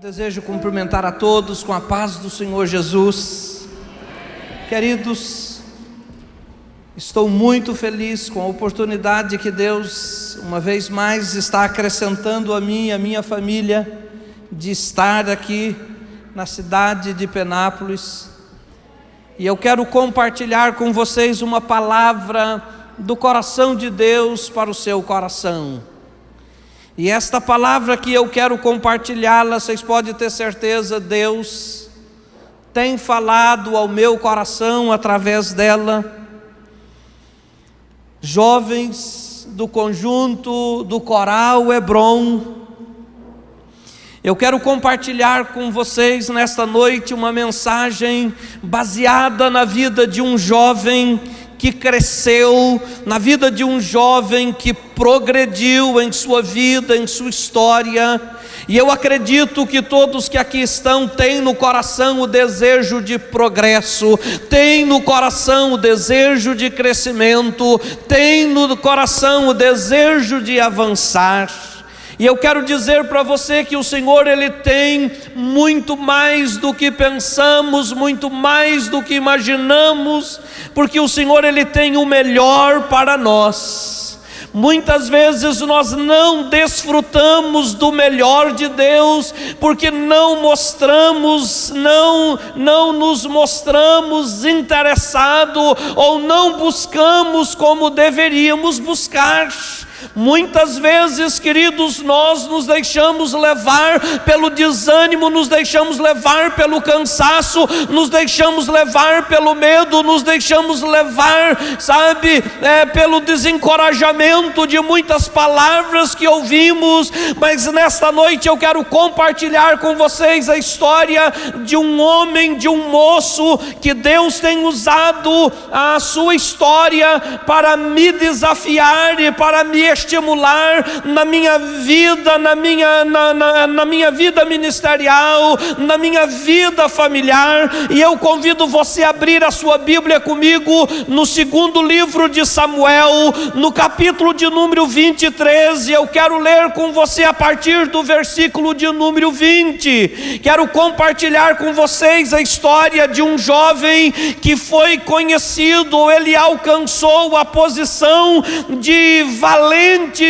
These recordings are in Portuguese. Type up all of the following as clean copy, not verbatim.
Desejo cumprimentar a todos com a paz do Senhor Jesus. Queridos, estou muito feliz com a oportunidade que Deus, uma vez mais, está acrescentando a mim e a minha família de estar aqui na cidade de Penápolis. E eu quero compartilhar com vocês uma palavra do coração de Deus para o seu coração. E esta palavra que eu quero compartilhá-la, vocês podem ter certeza, Deus tem falado ao meu coração através dela. Jovens do conjunto do Coral Hebron, eu quero compartilhar com vocês nesta noite uma mensagem baseada na vida de um jovem que cresceu, na vida de um jovem que progrediu em sua vida, em sua história. E eu acredito que todos que aqui estão têm no coração o desejo de progresso, têm no coração o desejo de crescimento, têm no coração o desejo de avançar. E eu quero dizer para você que o Senhor, Ele tem muito mais do que pensamos, muito mais do que imaginamos, porque o Senhor, Ele tem o melhor para nós. Muitas vezes nós não desfrutamos do melhor de Deus, porque não nos mostramos interessados, ou não buscamos como deveríamos buscar. Muitas vezes, queridos, nós nos deixamos levar pelo desânimo, nos deixamos levar pelo cansaço, nos deixamos levar pelo medo, nos deixamos levar, pelo desencorajamento de muitas palavras que ouvimos. Mas nesta noite eu quero compartilhar com vocês a história de um homem, de um moço, que Deus tem usado a sua história para me desafiar e para me estimular na minha vida, na minha vida ministerial, na minha vida familiar. E eu convido você a abrir a sua Bíblia comigo no segundo livro de Samuel, no capítulo de número 23. Eu quero ler com você a partir do versículo de número 20. Quero compartilhar com vocês a história de um jovem que foi conhecido, ele alcançou a posição de valente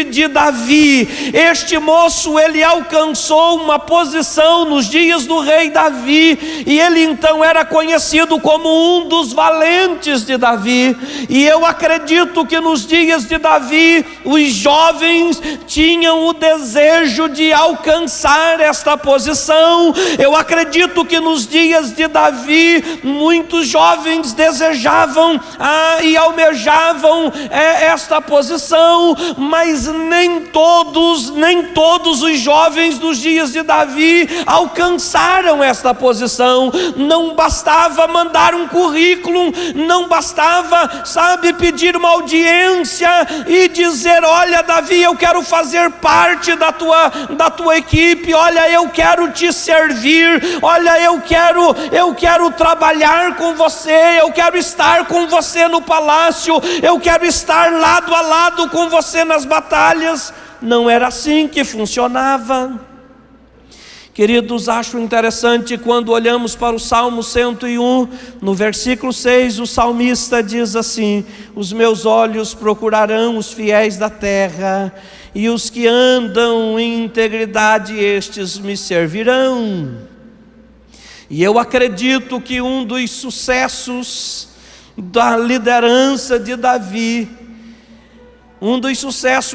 de Davi. Este moço, ele alcançou uma posição nos dias do rei Davi, e ele então era conhecido como um dos valentes de Davi. E eu acredito que nos dias de Davi, os jovens tinham o desejo de alcançar esta posição. Eu acredito que nos dias de Davi, muitos jovens desejavam e almejavam esta posição, mas nem todos os jovens dos dias de Davi alcançaram esta posição. Não bastava mandar um currículo, não bastava, pedir uma audiência e dizer: olha, Davi, eu quero fazer parte da tua equipe, olha, eu quero te servir, olha, eu quero trabalhar com você, eu quero estar com você no palácio, eu quero estar lado a lado com você nas batalhas. Não era assim que funcionava. Queridos, acho interessante quando olhamos para o Salmo 101, no versículo 6, o salmista diz assim: os meus olhos procurarão os fiéis da terra, e os que andam em integridade, estes me servirão. E eu acredito que um dos sucessos da liderança de Davi,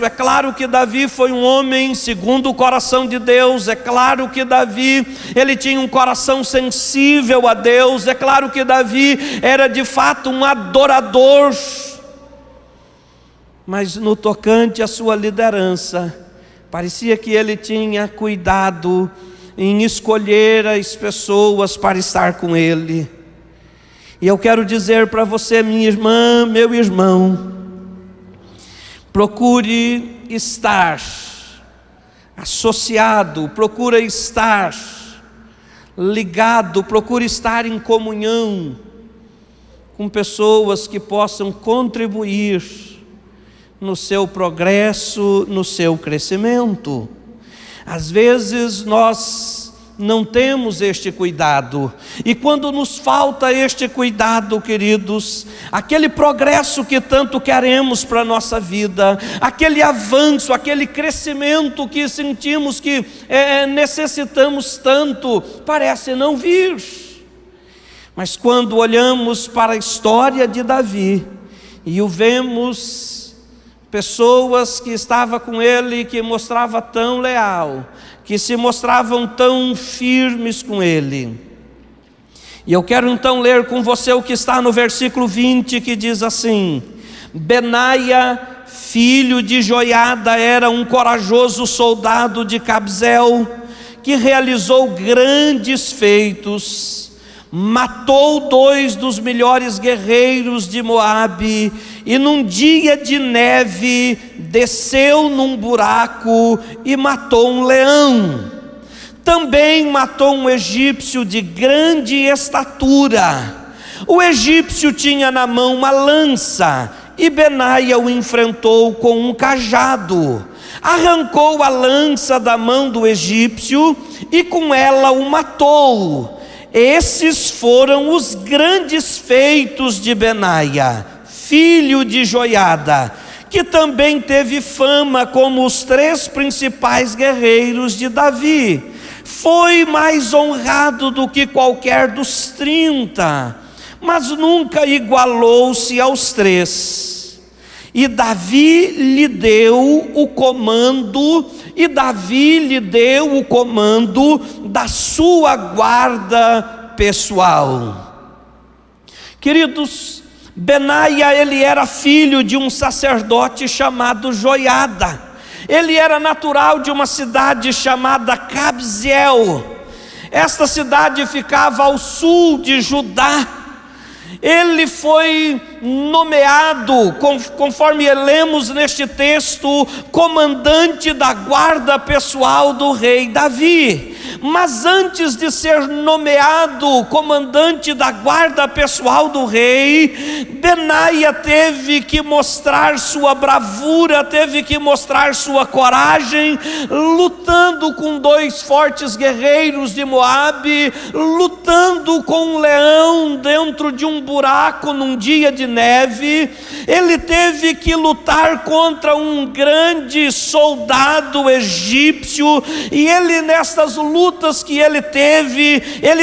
é claro que Davi foi um homem segundo o coração de Deus, é claro que Davi, ele tinha um coração sensível a Deus, é claro que Davi era de fato um adorador, mas no tocante à sua liderança, parecia que ele tinha cuidado em escolher as pessoas para estar com ele. E eu quero dizer para você, minha irmã, meu irmão, procure estar associado, procure estar ligado, procure estar em comunhão com pessoas que possam contribuir no seu progresso, no seu crescimento. Às vezes nós não temos este cuidado. E quando nos falta este cuidado, queridos, aquele progresso que tanto queremos para a nossa vida, aquele avanço, aquele crescimento que sentimos que necessitamos tanto, parece não vir. Mas quando olhamos para a história de Davi e o vemos, pessoas que estavam com ele, que mostrava tão leal, que se mostravam tão firmes com ele. E eu quero então ler com você o que está no versículo 20, que diz assim: Benaia, filho de Joiada, era um corajoso soldado de Cabzeel, que realizou grandes feitos. Matou 2 dos melhores guerreiros de Moabe, e num dia de neve desceu num buraco e matou um leão. Também matou um egípcio de grande estatura. O egípcio tinha na mão uma lança, e Benaia o enfrentou com um cajado. Arrancou a lança da mão do egípcio e com ela o matou. Esses foram os grandes feitos de Benaia, filho de Joiada, que também teve fama como os 3 principais guerreiros de Davi. Foi mais honrado do que qualquer dos 30, mas nunca igualou-se aos 3. E Davi lhe deu o comando da sua guarda pessoal. Queridos, Benaia, ele era filho de um sacerdote chamado Joiada. Ele era natural de uma cidade chamada Cabzeel. Esta cidade ficava ao sul de Judá. Ele foi nomeado, conforme lemos neste texto, comandante da guarda pessoal do rei Davi. Mas antes de ser nomeado comandante da guarda pessoal do rei, Benaia teve que mostrar sua bravura, teve que mostrar sua coragem, lutando com 2 fortes guerreiros de Moabe, lutando com um leão dentro de um buraco num dia de neve. Ele teve que lutar contra um grande soldado egípcio, e ele, nessas lutas que ele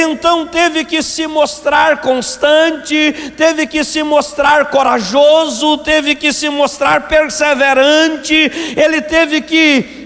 então teve que se mostrar constante, teve que se mostrar corajoso, teve que se mostrar perseverante, ele teve que,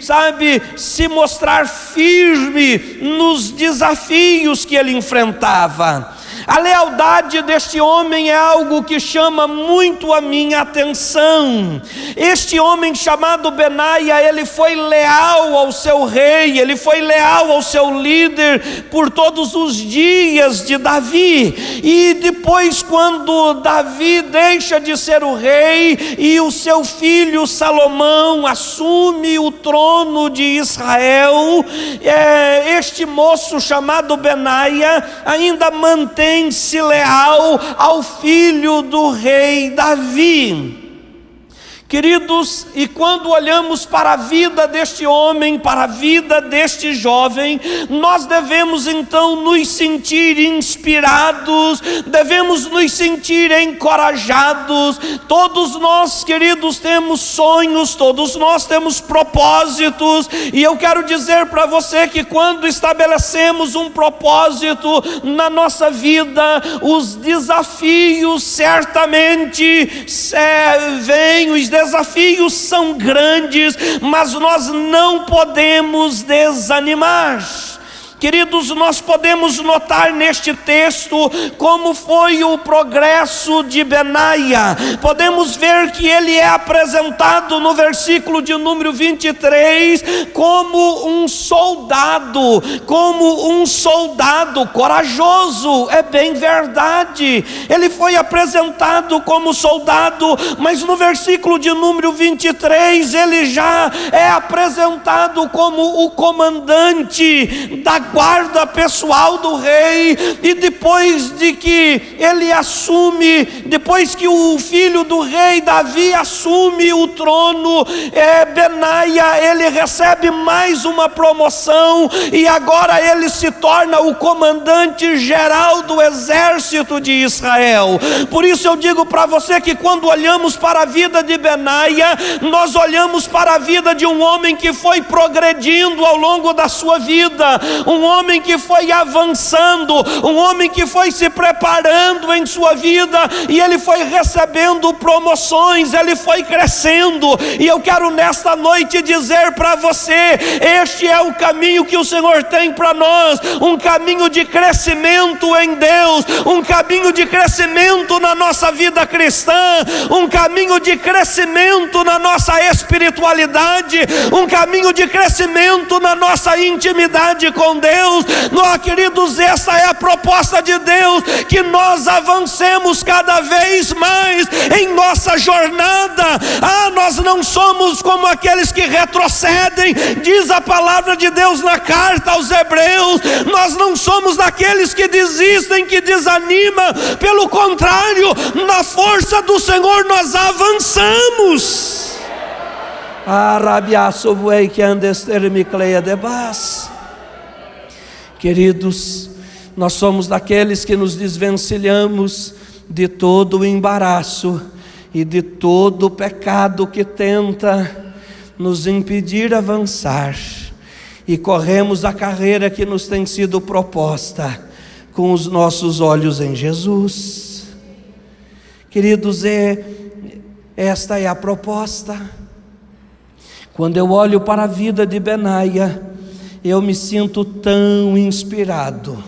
se mostrar firme nos desafios que ele enfrentava. A lealdade deste homem é algo que chama muito a minha atenção. Este homem chamado Benaia, ele foi leal ao seu rei, ele foi leal ao seu líder por todos os dias de Davi. E depois, quando Davi deixa de ser o rei e o seu filho Salomão assume o trono de Israel, este moço chamado Benaia ainda mantém-se leal ao filho do rei Davi. Queridos, e quando olhamos para a vida deste homem, para a vida deste jovem, nós devemos então nos sentir inspirados, devemos nos sentir encorajados. Todos nós, queridos, temos sonhos, todos nós temos propósitos, e eu quero dizer para você que quando estabelecemos um propósito na nossa vida, os desafios certamente vêm, os desafios são grandes, mas nós não podemos desanimar. Queridos, nós podemos notar neste texto como foi o progresso de Benaia. Podemos ver que ele é apresentado no versículo de número 23 como um soldado corajoso. É bem verdade, ele foi apresentado como soldado, mas no versículo de número 23 ele já é apresentado como o comandante da guarda pessoal do rei. E depois de que ele assume, depois que o filho do rei Davi assume o trono, Benaia, ele recebe mais uma promoção, e agora ele se torna o comandante geral do exército de Israel. Por isso eu digo para você que quando olhamos para a vida de Benaia, nós olhamos para a vida de um homem que foi progredindo ao longo da sua vida, um homem que foi avançando, um homem que foi se preparando em sua vida, e ele foi recebendo promoções, ele foi crescendo. E eu quero nesta noite dizer para você: este é o caminho que o Senhor tem para nós, um caminho de crescimento em Deus, um caminho de crescimento na nossa vida cristã, um caminho de crescimento na nossa espiritualidade, um caminho de crescimento na nossa intimidade com Deus. Queridos, essa é a proposta de Deus, que nós avancemos cada vez mais em nossa jornada. Nós não somos como aqueles que retrocedem, diz a palavra de Deus na carta aos Hebreus. Nós não somos daqueles que desistem, que desanimam. Pelo contrário, na força do Senhor nós avançamos. Queridos, nós somos daqueles que nos desvencilhamos de todo o embaraço e de todo o pecado que tenta nos impedir avançar, e corremos a carreira que nos tem sido proposta com os nossos olhos em Jesus. Queridos, esta é a proposta. Quando eu olho para a vida de Benaia, eu me sinto tão inspirado.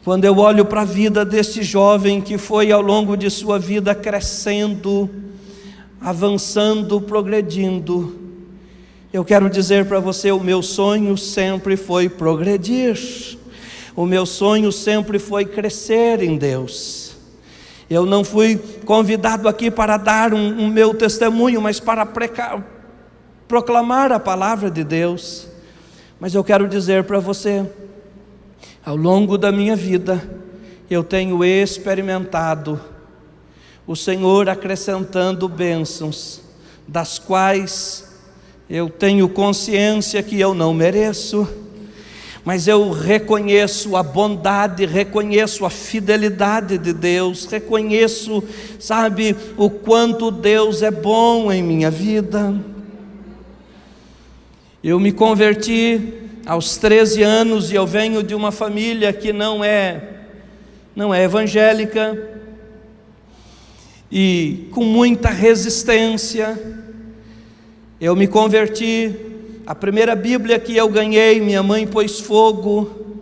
Quando eu olho para a vida desse jovem que foi ao longo de sua vida crescendo, avançando, progredindo, eu quero dizer para você: o meu sonho sempre foi progredir, o meu sonho sempre foi crescer em Deus. Eu não fui convidado aqui para dar um meu testemunho, mas para proclamar a palavra de Deus. Mas eu quero dizer para você, ao longo da minha vida, eu tenho experimentado o Senhor acrescentando bênçãos, das quais eu tenho consciência que eu não mereço, mas eu reconheço a bondade, reconheço a fidelidade de Deus, reconheço, sabe, o quanto Deus é bom em minha vida. Eu me converti aos 13 anos e eu venho de uma família que não é evangélica, e com muita resistência eu me converti. A primeira Bíblia que eu ganhei, minha mãe pôs fogo,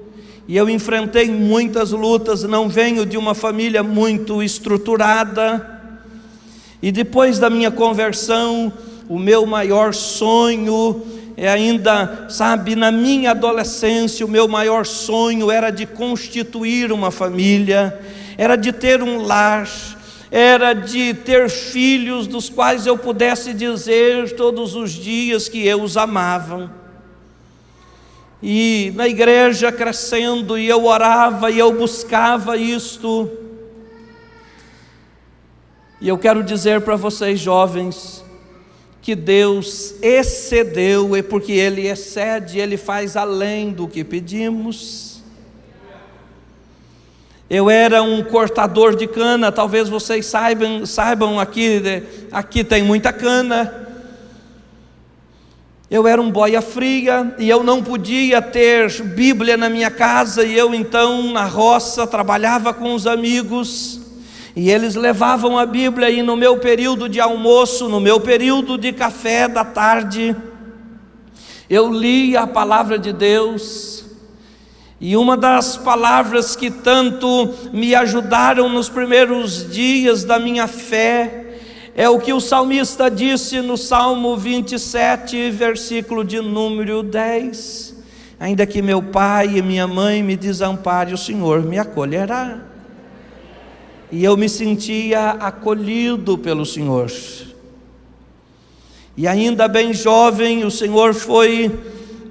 e eu enfrentei muitas lutas. Não venho de uma família muito estruturada, e depois da minha conversão, o meu maior sonho ainda, sabe, na minha adolescência, o meu maior sonho era de constituir uma família, era de ter um lar, era de ter filhos dos quais eu pudesse dizer todos os dias que eu os amava. E na igreja crescendo, e eu orava e eu buscava isto. E eu quero dizer para vocês, jovens, que Deus excedeu, e porque Ele excede, Ele faz além do que pedimos. Eu era um cortador de cana, talvez vocês saibam aqui tem muita cana. Eu era um boia fria, e eu não podia ter Bíblia na minha casa, e eu então na roça trabalhava com os amigos, e eles levavam a Bíblia, e no meu período de almoço, no meu período de café da tarde, eu lia a palavra de Deus. E uma das palavras que tanto me ajudaram nos primeiros dias da minha fé é o que o salmista disse no Salmo 27, versículo de número 10: ainda que meu pai e minha mãe me desamparem, o Senhor me acolherá. E eu me sentia acolhido pelo Senhor. E ainda bem jovem, o Senhor foi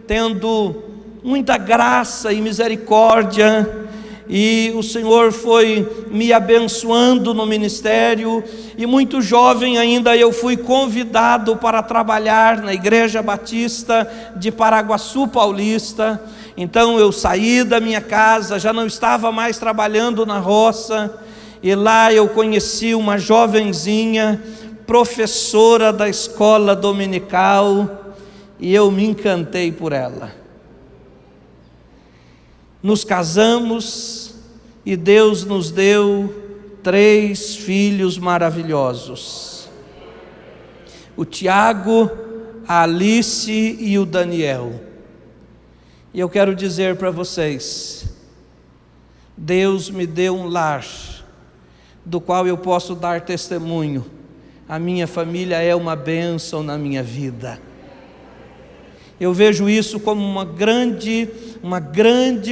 tendo muita graça e misericórdia, e o Senhor foi me abençoando no ministério, e muito jovem ainda eu fui convidado para trabalhar na Igreja Batista de Paraguaçu Paulista. Então eu saí da minha casa, já não estava mais trabalhando na roça, e lá eu conheci uma jovenzinha, professora da escola dominical, e eu me encantei por ela. Nos casamos e Deus nos deu 3 filhos maravilhosos: o Tiago, a Alice e o Daniel. E eu quero dizer para vocês, Deus me deu um lar do qual eu posso dar testemunho. A minha família é uma bênção na minha vida. Eu vejo isso como uma grande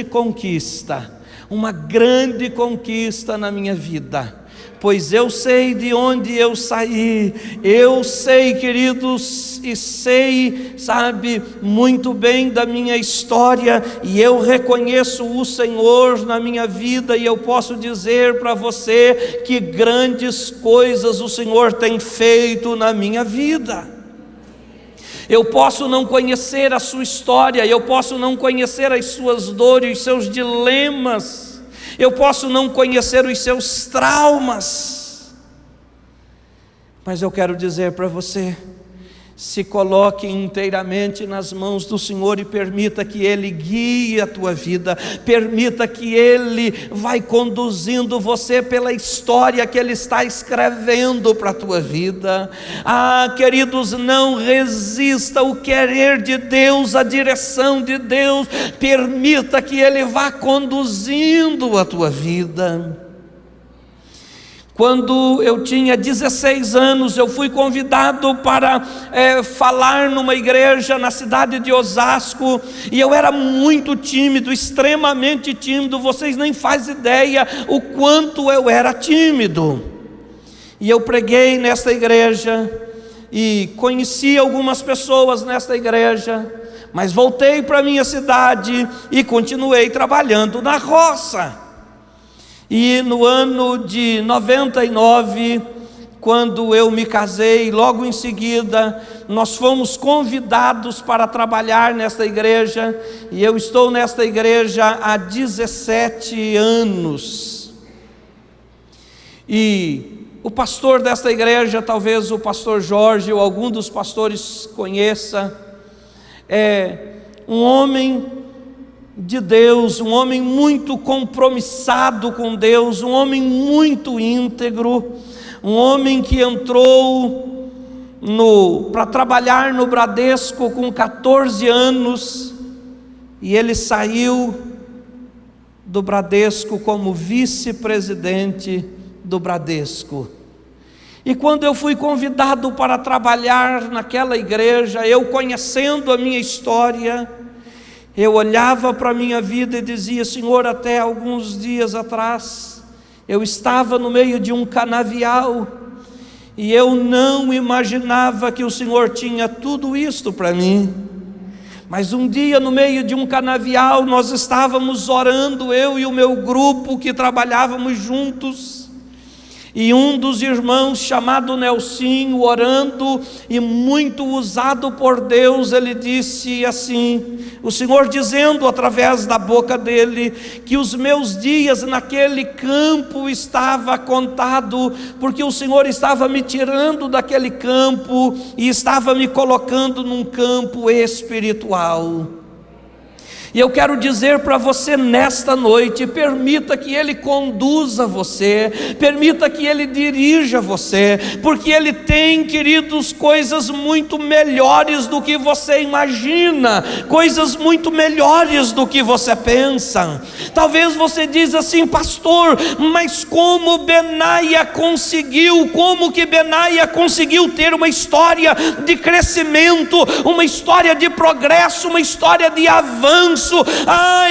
conquista, uma grande conquista na minha vida, pois eu sei de onde eu saí, eu sei, queridos, e sei, sabe, muito bem da minha história, e eu reconheço o Senhor na minha vida, e eu posso dizer para você que grandes coisas o Senhor tem feito na minha vida. Eu posso não conhecer a sua história, eu posso não conhecer as suas dores, os seus dilemas, eu posso não conhecer os seus traumas, mas eu quero dizer para você, se coloque inteiramente nas mãos do Senhor e permita que Ele guie a tua vida, permita que Ele vai conduzindo você pela história que Ele está escrevendo para a tua vida. Queridos, não resista ao querer de Deus, à direção de Deus, permita que Ele vá conduzindo a tua vida. Quando eu tinha 16 anos, eu fui convidado para falar numa igreja na cidade de Osasco, e eu era muito tímido, extremamente tímido, vocês nem fazem ideia o quanto eu era tímido. E eu preguei nesta igreja, e conheci algumas pessoas nesta igreja, mas voltei para minha cidade e continuei trabalhando na roça. E no ano de 99, quando eu me casei, logo em seguida, nós fomos convidados para trabalhar nesta igreja, e eu estou nesta igreja há 17 anos. E o pastor desta igreja, talvez o pastor Jorge ou algum dos pastores conheça, é um homem de Deus, um homem muito compromissado com Deus, um homem muito íntegro, um homem que entrou para trabalhar no Bradesco com 14 anos, e ele saiu do Bradesco como vice-presidente do Bradesco. E quando eu fui convidado para trabalhar naquela igreja, eu conhecendo a minha história, eu olhava para a minha vida e dizia: Senhor, até alguns dias atrás, eu estava no meio de um canavial, e eu não imaginava que o Senhor tinha tudo isto para mim. Mas um dia, no meio de um canavial, nós estávamos orando, eu e o meu grupo que trabalhávamos juntos, e um dos irmãos, chamado Nelsinho, orando e muito usado por Deus, ele disse assim, o Senhor dizendo através da boca dele, que os meus dias naquele campo estava contado, porque o Senhor estava me tirando daquele campo e estava me colocando num campo espiritual. E eu quero dizer para você nesta noite, permita que Ele conduza você, permita que Ele dirija você, porque Ele tem, queridos, coisas muito melhores do que você imagina, coisas muito melhores do que você pensa. Talvez você diz assim: pastor, mas como Benaia conseguiu, como que Benaia conseguiu ter uma história de crescimento, uma história de progresso, uma história de avanço? esforço.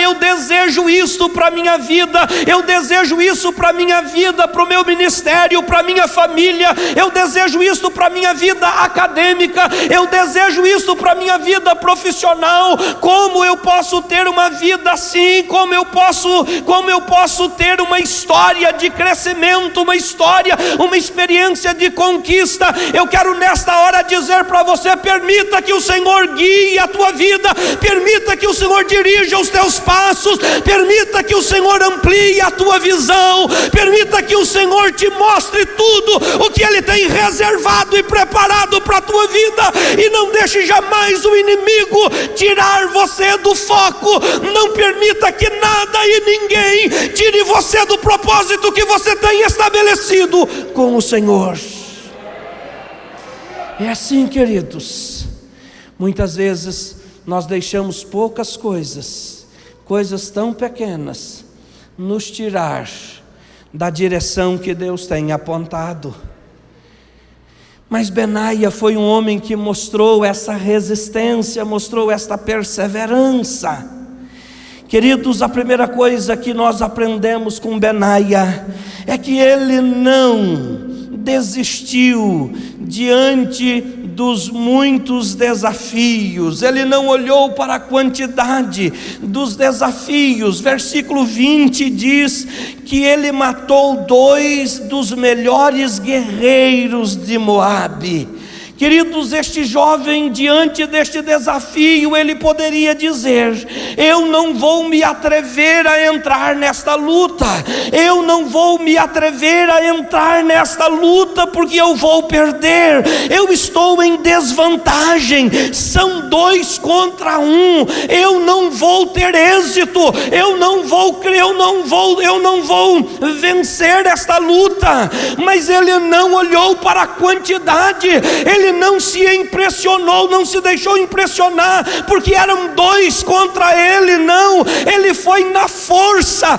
Eu desejo isto para a minha vida, eu desejo isso para a minha vida, para o meu ministério, para a minha família, eu desejo isso para a minha vida acadêmica, eu desejo isso para a minha vida profissional. Como eu posso ter uma vida assim? Como eu posso ter uma história de crescimento, uma experiência de conquista? Eu quero nesta hora dizer para você: permita que o Senhor guie a tua vida, permita que o Senhor dirija os teus passos, permita que o Senhor amplie a tua visão, permita que o Senhor te mostre tudo o que Ele tem reservado e preparado para a tua vida, e não deixe jamais o inimigo tirar você do foco. Não permita que nada e ninguém tire você do propósito que você tem estabelecido com o Senhor. É assim, queridos, muitas vezes nós deixamos poucas coisas tão pequenas, nos tirar da direção que Deus tem apontado. Mas Benaia foi um homem que mostrou essa resistência, mostrou esta perseverança. Queridos, a primeira coisa que nós aprendemos com Benaia é que ele não desistiu diante dos muitos desafios, ele não olhou para a quantidade dos desafios. Versículo 20 diz que ele matou 2 dos melhores guerreiros de Moabe. Queridos, este jovem, diante deste desafio, ele poderia dizer: eu não vou me atrever a entrar nesta luta, eu não vou me atrever a entrar nesta luta, porque eu vou perder, eu estou em desvantagem, são 2 contra 1, eu não vou ter êxito, eu não vou vencer esta luta. Mas ele não olhou para a quantidade, ele não se impressionou, não se deixou impressionar, porque eram 2 contra ele. Não, ele foi na força,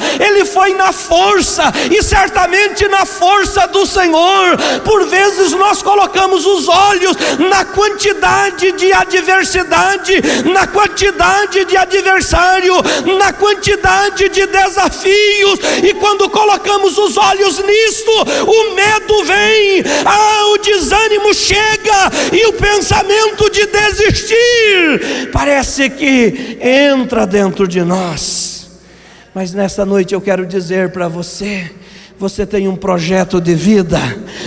e certamente na força do Senhor. Por vezes nós colocamos os olhos na quantidade de adversidade, na quantidade de adversário, na quantidade de desafios, e quando colocamos os olhos nisto, o medo vem, o desânimo chega, e o pensamento de desistir parece que entra dentro de nós. Mas nesta noite eu quero dizer para você: você tem um projeto de vida,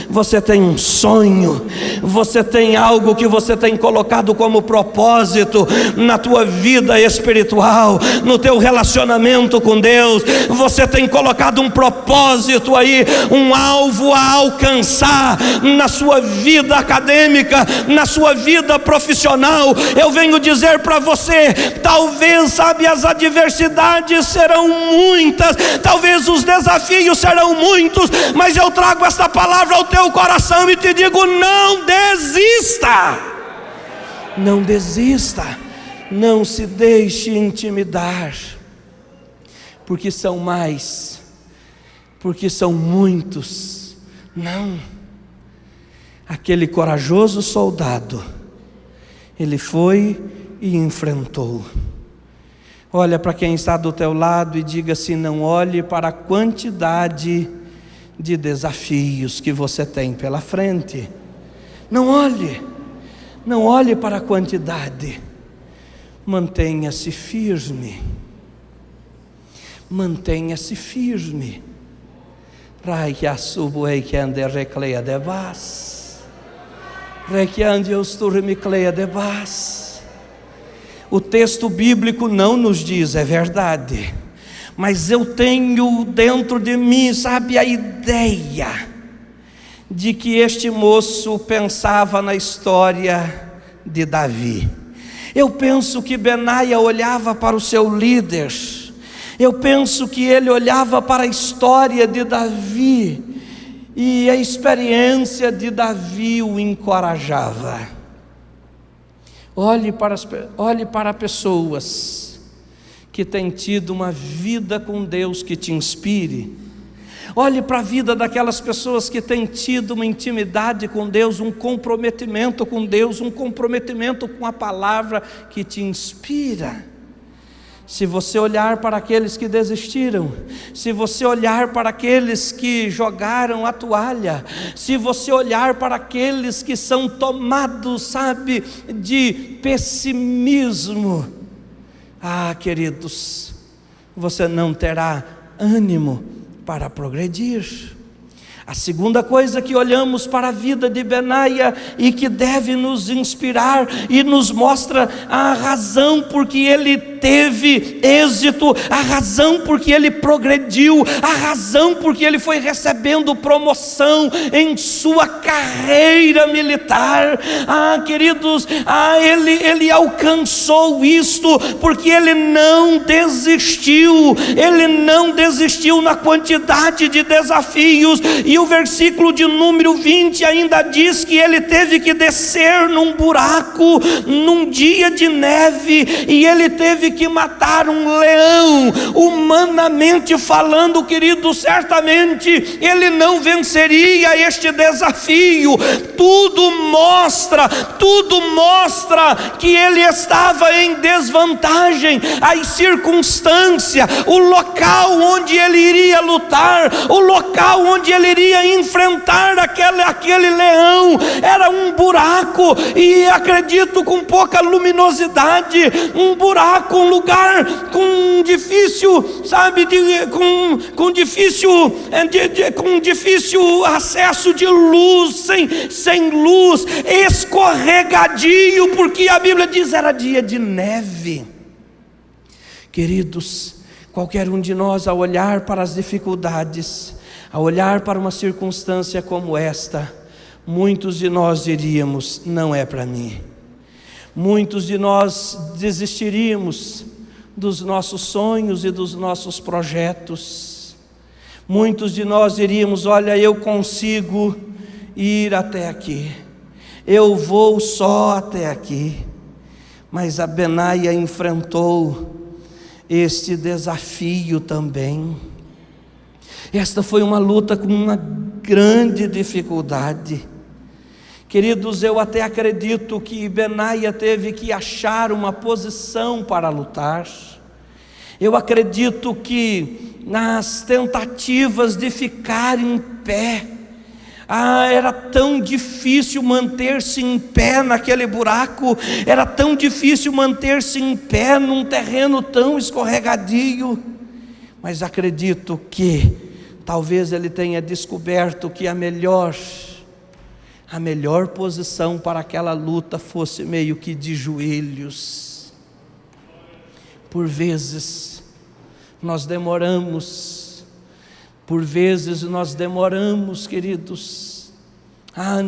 você tem um sonho, você tem algo que você tem colocado como propósito na tua vida espiritual, no teu relacionamento com Deus. Você tem colocado um propósito aí, um alvo a alcançar na sua vida acadêmica, na sua vida profissional. Eu venho dizer para você: talvez, as adversidades serão muitas, talvez os desafios serão muitos, mas eu trago esta palavra ao teu coração e te digo: não desista, não desista, não se deixe intimidar, porque são mais, porque são muitos. Não, aquele corajoso soldado, ele foi e enfrentou. Olha para quem está do teu lado e diga assim: não olhe para a quantidade de desafios que você tem pela frente. Não olhe para a quantidade. Mantenha-se firme. Mantenha-se firme. O texto bíblico não nos diz, é verdade, mas eu tenho dentro de mim, a ideia de que este moço pensava na história de Davi. Eu penso que Benaia olhava para o seu líder, eu penso que ele olhava para a história de Davi, e a experiência de Davi o encorajava. Olhe para pessoas que têm tido uma vida com Deus que te inspire. Olhe para a vida daquelas pessoas que têm tido uma intimidade com Deus, um comprometimento com Deus, um comprometimento com a palavra que te inspira. se você olhar para aqueles que desistiram, se você olhar para aqueles que jogaram a toalha, se você olhar para aqueles que são tomados, sabe, de pessimismo, queridos, você não terá ânimo para progredir. A segunda coisa que olhamos para a vida de Benaia e que deve nos inspirar e nos mostra a razão por que ele teve êxito, a razão por que ele progrediu, a razão por que ele foi recebendo promoção em sua carreira militar. Queridos, ele alcançou isto porque ele não desistiu na quantidade de desafios. E o versículo de número 20 ainda diz que ele teve que descer num buraco, num dia de neve, e ele teve que matar um leão. Humanamente falando, querido, certamente ele não venceria este desafio. Tudo mostra que ele estava em desvantagem. A circunstância, o local onde ele iria lutar, o local onde ele iria enfrentar aquele leão, era um buraco, e acredito com pouca luminosidade, um buraco, um lugar com difícil, sabe, com difícil acesso de luz, sem luz, escorregadio, porque a Bíblia diz era dia de neve. Queridos, qualquer um de nós, ao olhar para as dificuldades, ao olhar para uma circunstância como esta, muitos de nós diríamos: não é para mim. Muitos de nós desistiríamos dos nossos sonhos e dos nossos projetos. Muitos de nós diríamos: olha, eu consigo ir até aqui, eu vou só até aqui. Mas a Benaia enfrentou este desafio também. Esta foi uma luta com uma grande dificuldade. Queridos, eu até acredito que Benaia teve que achar uma posição para lutar. Eu acredito que nas tentativas de ficar em pé, era tão difícil manter-se em pé naquele buraco, era tão difícil manter-se em pé num terreno tão escorregadio. Mas acredito que talvez ele tenha descoberto que a melhor posição para aquela luta fosse meio que de joelhos. Por vezes nós demoramos, queridos, a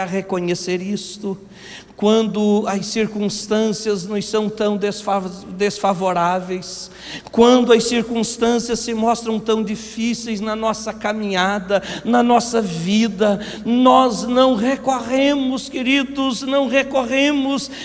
reconhecer isto, quando as circunstâncias nos são tão desfavoráveis, quando as circunstâncias se mostram tão difíceis na nossa caminhada, na nossa vida, nós não recorremos, queridos,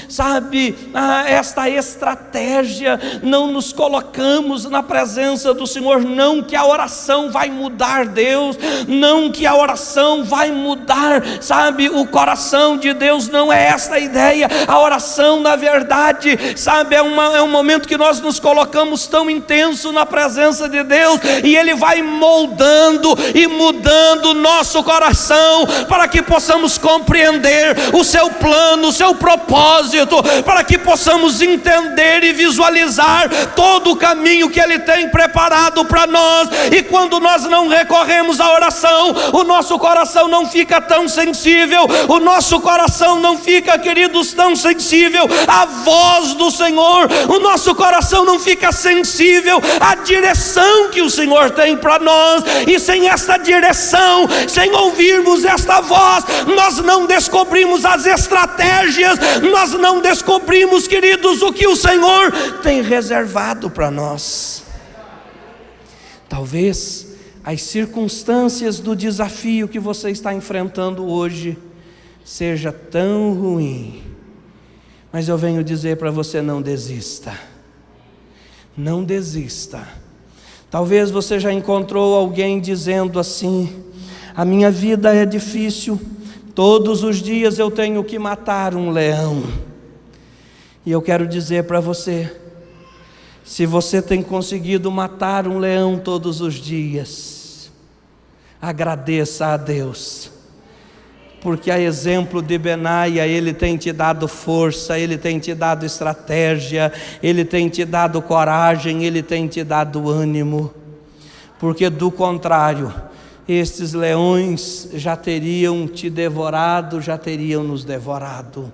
sabe, a esta estratégia, não nos colocamos na presença do Senhor. Não que a oração vai mudar Deus, não que a oração vai mudar, sabe, o coração de Deus, não é esta a ideia. A oração, na verdade, sabe, é um momento que nós nos colocamos tão intenso na presença de Deus, e Ele vai moldando e mudando o nosso coração, para que possamos compreender o seu plano, o seu propósito, para que possamos entender e visualizar todo o caminho que Ele tem preparado para nós. E quando nós não recorremos à oração, o nosso coração não fica tão sensível, o nosso coração não fica, queridos, tão sensível à voz do Senhor, o nosso coração não fica sensível à direção que o Senhor tem para nós. E sem esta direção, sem ouvirmos esta voz, nós não descobrimos as estratégias, nós não descobrimos, queridos, o que o Senhor tem reservado para nós. Talvez as circunstâncias do desafio que você está enfrentando hoje seja tão ruim, mas eu venho dizer para você: não desista, não desista. Talvez você já encontrou alguém dizendo assim: a minha vida é difícil, todos os dias eu tenho que matar um leão. E eu quero dizer para você, se você tem conseguido matar um leão todos os dias, agradeça a Deus, porque a exemplo de Benaia, Ele tem te dado força, Ele tem te dado estratégia, Ele tem te dado coragem, Ele tem te dado ânimo, porque do contrário, estes leões já teriam te devorado, já teriam nos devorado.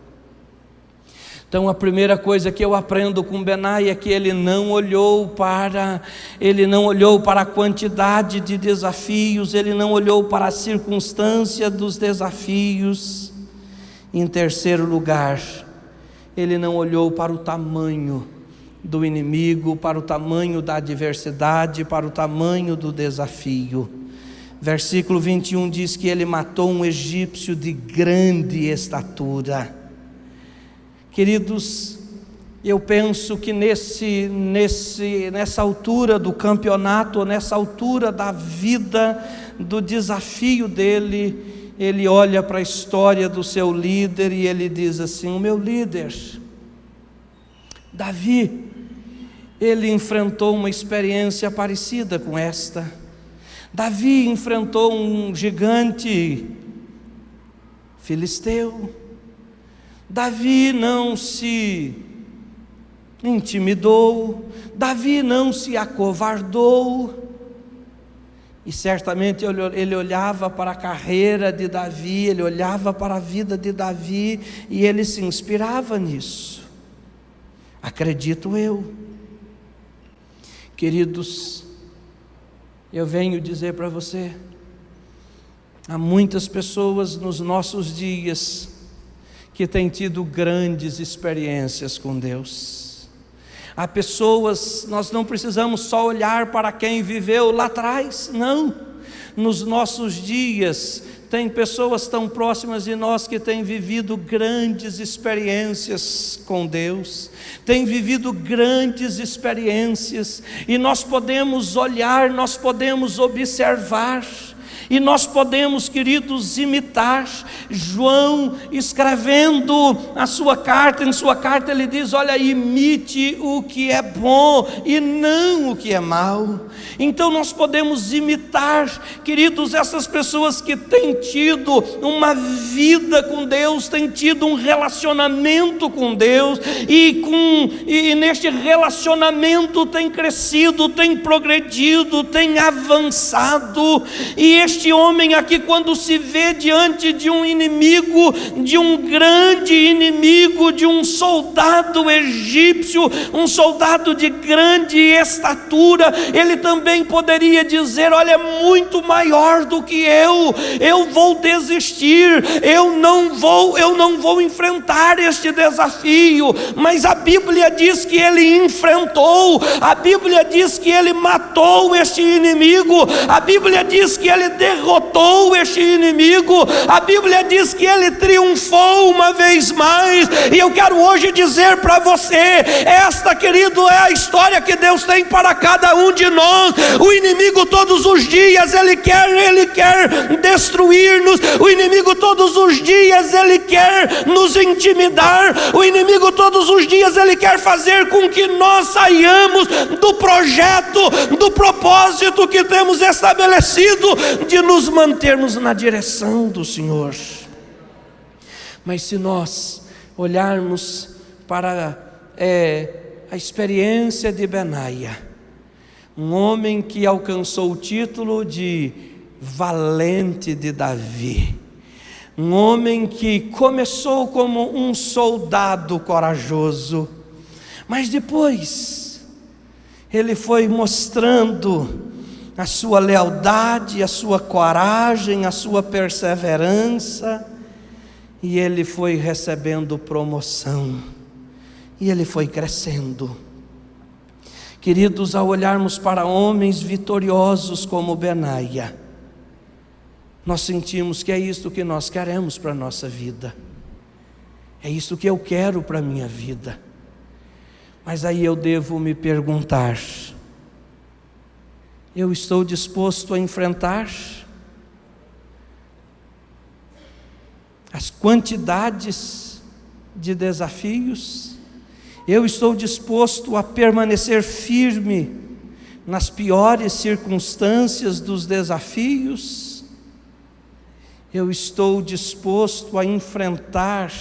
Então a primeira coisa que eu aprendo com Benaia é que ele não olhou para a quantidade de desafios, ele não olhou para a circunstância dos desafios. Em terceiro lugar, ele não olhou para o tamanho do inimigo, para o tamanho da adversidade, para o tamanho do desafio. Versículo 21 diz que ele matou um egípcio de grande estatura. Queridos, eu penso que nessa altura do campeonato, nessa altura da vida, do desafio dele, ele olha para a história do seu líder e ele diz assim: o meu líder, Davi, ele enfrentou uma experiência parecida com esta. Davi enfrentou um gigante filisteu. Davi não se intimidou, Davi não se acovardou, e certamente ele olhava para a carreira de Davi, ele olhava para a vida de Davi, e ele se inspirava nisso, acredito eu. Queridos, eu venho dizer para você, há muitas pessoas nos nossos dias que têm tido grandes experiências com Deus. Há pessoas, nós não precisamos só olhar para quem viveu lá atrás, não. Nos nossos dias, tem pessoas tão próximas de nós que têm vivido grandes experiências com Deus, têm vivido grandes experiências, e nós podemos olhar, nós podemos observar, e nós podemos, queridos, imitar. João, escrevendo a sua carta, em sua carta ele diz: olha, imite o que é bom e não o que é mal. Então nós podemos imitar, queridos, essas pessoas que têm tido uma vida com Deus, têm tido um relacionamento com Deus, e neste relacionamento tem crescido, tem progredido, tem avançado. E este homem aqui, quando se vê diante de um inimigo, de um grande inimigo, de um soldado egípcio, um soldado de grande estatura, ele também poderia dizer: olha, é muito maior do que eu vou desistir, eu não vou enfrentar este desafio. Mas a Bíblia diz que ele enfrentou, a Bíblia diz que ele matou este inimigo, a Bíblia diz que ele derrotou este inimigo, a Bíblia diz que ele triunfou uma vez mais. E eu quero hoje dizer para você, esta, querido, é a história que Deus tem para cada um de nós. O inimigo todos os dias ele quer destruir-nos, o inimigo todos os dias ele quer nos intimidar, o inimigo todos os dias ele quer fazer com que nós saiamos do projeto, do propósito que temos estabelecido de nos mantermos na direção do Senhor. Mas se nós olharmos para a experiência de Benaia, um homem que alcançou o título de valente de Davi, um homem que começou como um soldado corajoso, mas depois ele foi mostrando a sua lealdade, a sua coragem, a sua perseverança, e ele foi recebendo promoção, e ele foi crescendo. Queridos, ao olharmos para homens vitoriosos como Benaia, nós sentimos que é isto que nós queremos para a nossa vida, é isso que eu quero para a minha vida. Mas aí eu devo me perguntar: eu estou disposto a enfrentar as quantidades de desafios? Eu estou disposto a permanecer firme nas piores circunstâncias dos desafios. Eu estou disposto a enfrentar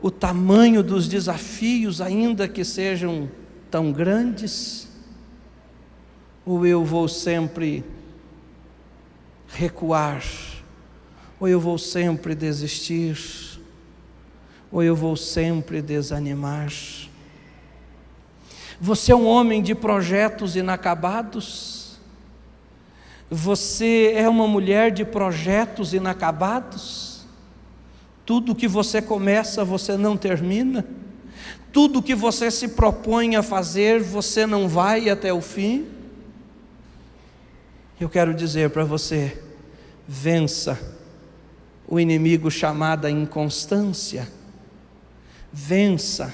o tamanho dos desafios, ainda que sejam tão grandes. Ou eu vou sempre recuar, ou eu vou sempre desistir, ou eu vou sempre desanimar. Você é um homem de projetos inacabados? Você é uma mulher de projetos inacabados? Tudo que você começa, você não termina? Tudo que você se propõe a fazer, você não vai até o fim? Eu quero dizer para você: vença o inimigo chamado inconstância. Vença.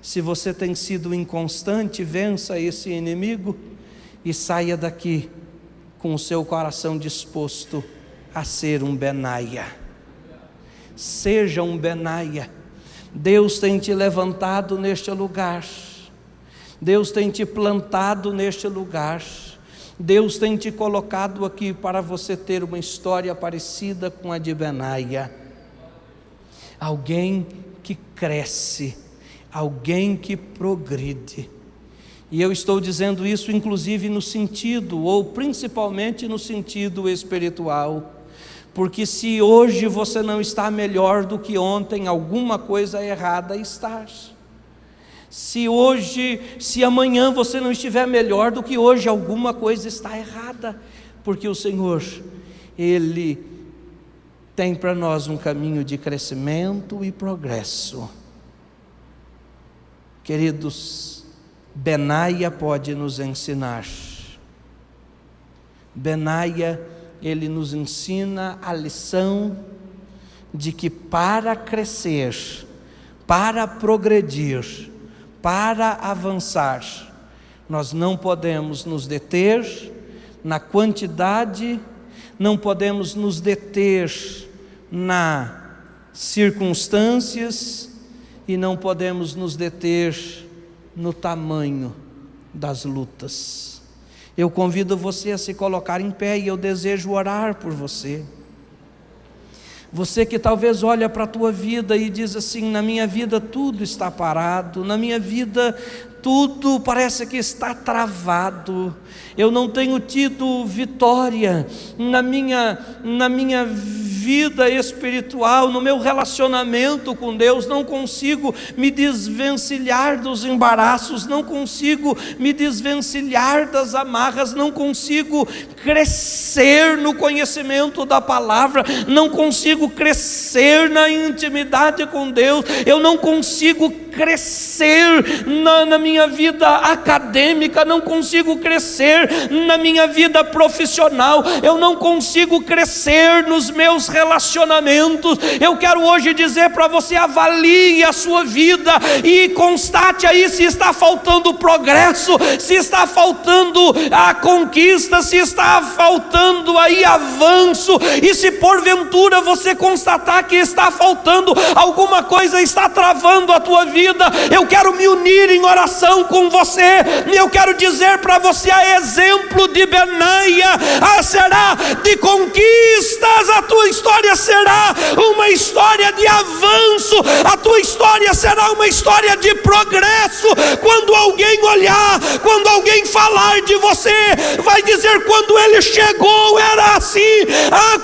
Se você tem sido inconstante, vença esse inimigo e saia daqui com o seu coração disposto a ser um Benaia. Seja um Benaia. Deus tem te levantado neste lugar. Deus tem te plantado neste lugar. Deus tem te colocado aqui para você ter uma história parecida com a de Benaia. Alguém que cresce, alguém que progride. E eu estou dizendo isso inclusive no sentido, ou principalmente no sentido espiritual, porque se hoje você não está melhor do que ontem, alguma coisa errada está. Se amanhã você não estiver melhor do que hoje, alguma coisa está errada, porque o Senhor, Ele tem para nós um caminho de crescimento e progresso. Queridos, Benaia pode nos ensinar. Benaia, ele nos ensina a lição de que para crescer, para progredir, para avançar, nós não podemos nos deter na quantidade, não podemos nos deter nas circunstâncias e não podemos nos deter no tamanho das lutas. Eu convido você a se colocar em pé e eu desejo orar por você. Você que talvez olha para a tua vida e diz assim: na minha vida tudo está parado, na minha vida tudo parece que está travado, eu não tenho tido vitória na minha vida espiritual, no meu relacionamento com Deus, não consigo me desvencilhar dos embaraços, não consigo me desvencilhar das amarras, não consigo crescer no conhecimento da palavra, não consigo crescer na intimidade com Deus, eu não consigo crescer na minha vida acadêmica, não consigo crescer na minha vida profissional, eu não consigo crescer nos meus relacionamentos. Eu quero hoje dizer para você: avalie a sua vida e constate aí se está faltando progresso, se está faltando a conquista, se está faltando aí avanço, e se porventura você constatar que está faltando alguma coisa, está travando a tua vida, eu quero me unir em oração com você, e eu quero dizer para você: a exemplo de Benaia, será de conquistas, a tua história será uma história de avanço, a tua história será uma história de progresso. Quando alguém olhar, quando alguém falar de você, vai dizer: quando ele chegou era assim,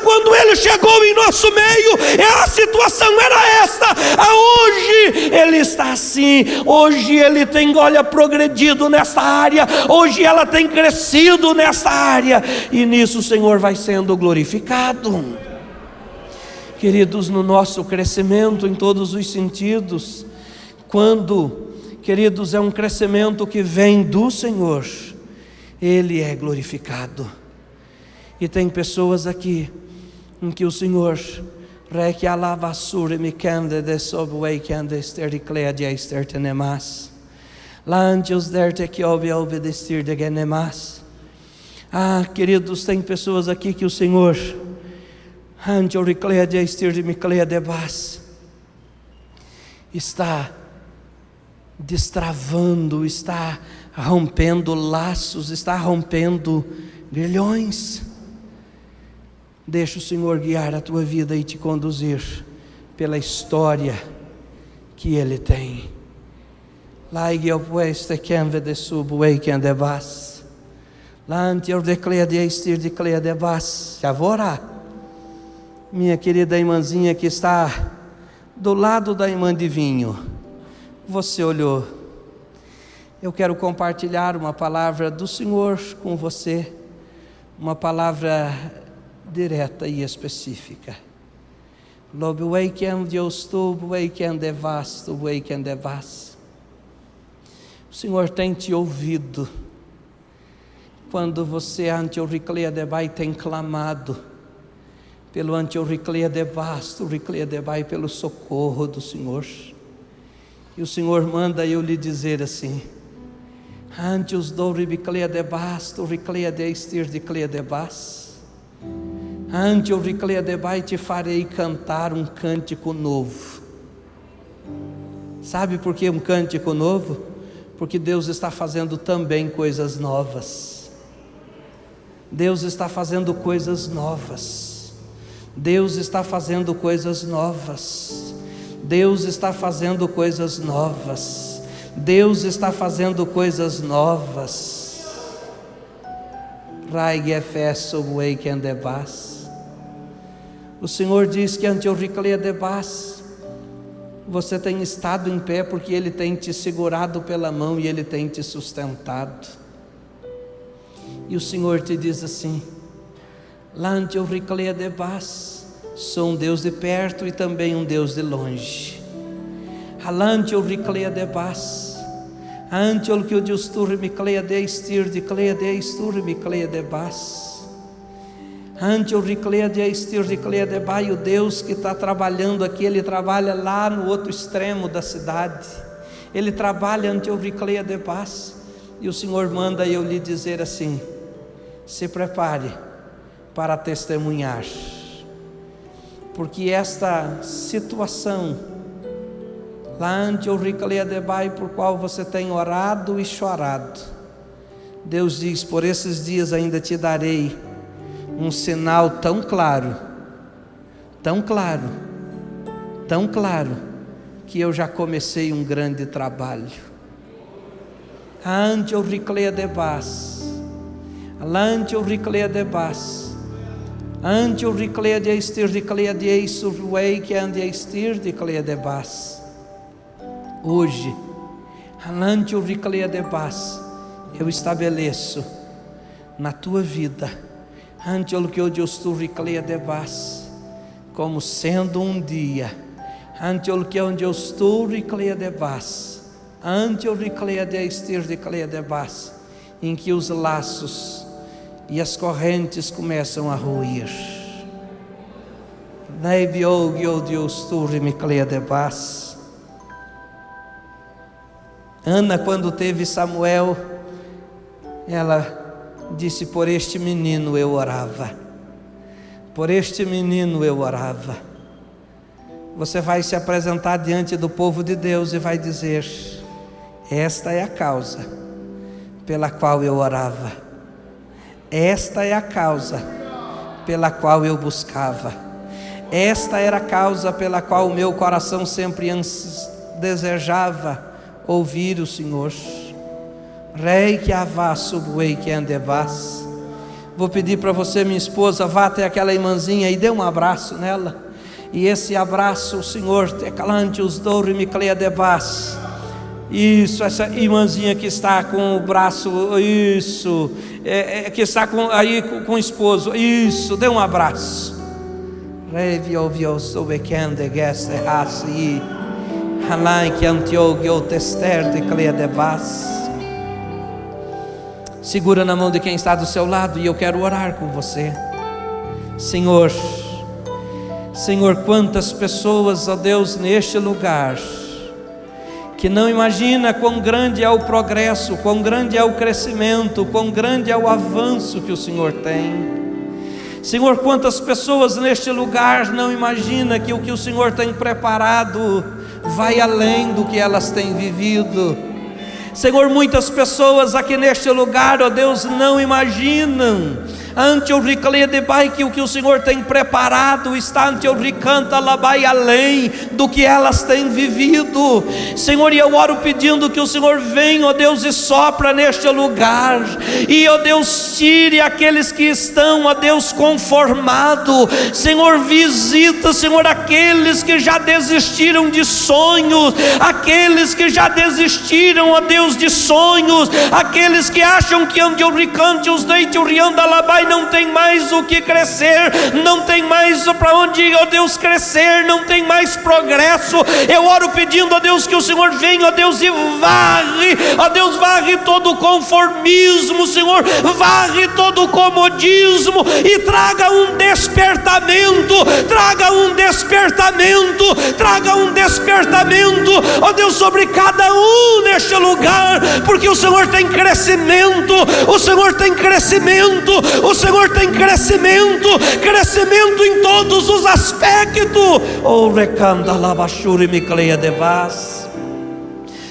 quando ele chegou em nosso meio, a situação era esta, hoje ele está assim, hoje ele tem, progredido nesta área, hoje ela tem crescido nesta área, e nisso o Senhor vai sendo glorificado. Queridos, no nosso crescimento em todos os sentidos, queridos, é um crescimento que vem do Senhor, Ele é glorificado. E tem pessoas aqui em que o Senhor queridos, tem pessoas aqui que o Senhor está destravando, está rompendo laços, está rompendo grilhões. Deixa o Senhor guiar a tua vida e te conduzir pela história que Ele tem. Laig eu pueste quem vede subway quem devas. Lante eu declare de estir declare devas. Já vou orar. Minha querida irmãzinha que está do lado da irmã de vinho, você olhou. Eu quero compartilhar uma palavra do Senhor com você, uma palavra direta e específica. Lobe weekend Deus tu weekend devas tu weekend devas. O Senhor tem te ouvido quando você ante o ricleia debai tem clamado pelo ante o ricleia devas tu ricleia debai pelo socorro do Senhor. E o Senhor manda eu lhe dizer assim: ante os do ricleia debas tu ricleia de estir de cleia debas. Ante o ricleia debai te farei cantar um cântico novo. Sabe por que um cântico novo? Porque Deus está fazendo também coisas novas. Deus está fazendo coisas novas. Deus está fazendo coisas novas. Deus está fazendo coisas novas. Deus está fazendo coisas novas. Raig efeso weekend debas. O Senhor diz que ante o ricleia debas você tem estado em pé porque Ele tem te segurado pela mão e Ele tem te sustentado. E o Senhor te diz assim: Lante o ricleia debas, sou um Deus de perto e também um Deus de longe. Alante o ricleia debas, ante o que o Deus tur me cleia de estir de cleia de estur me cleia debas. Ante o ricleia de estir de cleia de bai, o Deus que está trabalhando aqui, Ele trabalha lá no outro extremo da cidade. Ele trabalha ante o ricleia de paz. E o Senhor manda eu lhe dizer assim: se prepare para testemunhar, porque esta situação lá ante o ricleia de bai, por qual você tem orado e chorado, Deus diz: por esses dias ainda te darei um sinal tão claro, tão claro, tão claro, que eu já comecei um grande trabalho. Ante o ricleia de bas, ante o ricleia de bas, ante o ricleia de estir de cleia de eisurwei que ande a estir de cleia de bas. Hoje, ante o ricleia de bas, eu estabeleço na tua vida ante o que eu Deus tu ricleia de bas, como sendo um dia, ante o que eu Deus tu ricleia de bas, ante o ricleia de estir de cleia de bas, em que os laços e as correntes começam a ruir. Neibio eu Deus tu ricleia de bas. Ana, quando teve Samuel, ela disse: por este menino eu orava, por este menino eu orava. Você vai se apresentar diante do povo de Deus e vai dizer: esta é a causa pela qual eu orava, esta é a causa pela qual eu buscava, esta era a causa pela qual o meu coração sempre desejava ouvir o Senhor. Rei que avá subway que andevas. Vou pedir para você, minha esposa, vá até aquela irmãzinha e dê um abraço nela. E esse abraço, o Senhor te calante os douro me cleia devas. Isso, essa irmãzinha que está com o braço, isso, que está com o esposo, isso, dê um abraço. Rei viu sobre quem de gueste raci, halai que antiog eu tester de cleia devas. Segura na mão de quem está do seu lado e eu quero orar com você. Senhor, quantas pessoas, ó Deus, neste lugar, que não imagina quão grande é o progresso, quão grande é o crescimento, quão grande é o avanço que o Senhor tem. Senhor, quantas pessoas neste lugar não imagina que o que o Senhor tem preparado vai além do que elas têm vivido. Senhor, muitas pessoas aqui neste lugar, ó Deus, não imaginam ante o riclê de bai que o que o Senhor tem preparado está ante o ricanta labai além do que elas têm vivido. Senhor, e eu oro pedindo que o Senhor venha, ó Deus, e sopra neste lugar, e ó Deus, tire aqueles que estão, ó Deus, conformados. Senhor, visita, Senhor, aqueles que já desistiram de sonhos, aqueles que já desistiram, ó Deus, de sonhos, aqueles que acham que ante o ricante os deite o rianda labai não tem mais o que crescer, não tem mais para onde, ó Deus, crescer, não tem mais progresso. Eu oro pedindo, ó Deus, que o Senhor venha, ó Deus, e varre, ó Deus, varre todo o conformismo, Senhor, varre todo o comodismo e traga um despertamento, traga um despertamento, traga um despertamento, ó Deus, sobre cada um neste lugar, porque o Senhor tem crescimento, o Senhor tem crescimento, o Senhor tem crescimento, crescimento em todos os aspectos. Oh, recanda labashuri micleia devas.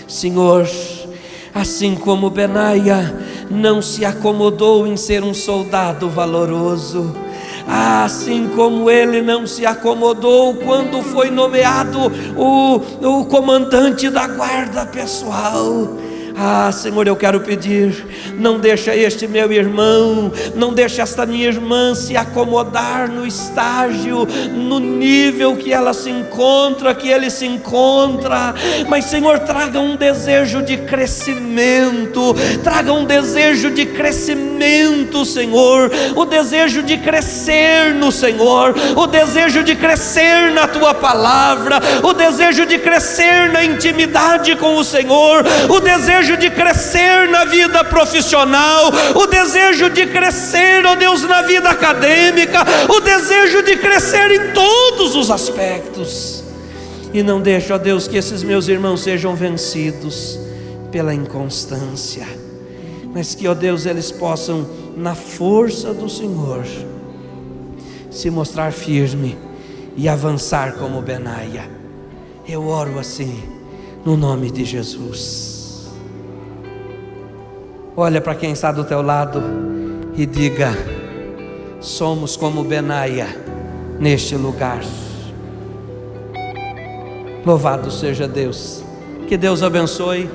Senhor, assim como Benaia não se acomodou em ser um soldado valoroso, assim como ele não se acomodou quando foi nomeado o comandante da guarda pessoal. Senhor, eu quero pedir, não deixa este meu irmão, não deixa esta minha irmã se acomodar no estágio, no nível que ela se encontra, que ele se encontra, mas Senhor, traga um desejo de crescimento, traga um desejo de crescimento, Senhor, o desejo de crescer no Senhor, o desejo de crescer na Tua Palavra, o desejo de crescer na intimidade com o Senhor, o desejo de crescer na vida profissional, o desejo de crescer, ó Deus, na vida acadêmica, o desejo de crescer em todos os aspectos. E não deixe, ó Deus, que esses meus irmãos sejam vencidos pela inconstância, mas que, ó Deus, eles possam, na força do Senhor, se mostrar firme e avançar como Benaia. Eu oro assim, no nome de Jesus. Olha para quem está do teu lado e diga: somos como Benaia neste lugar. Louvado seja Deus. Que Deus abençoe.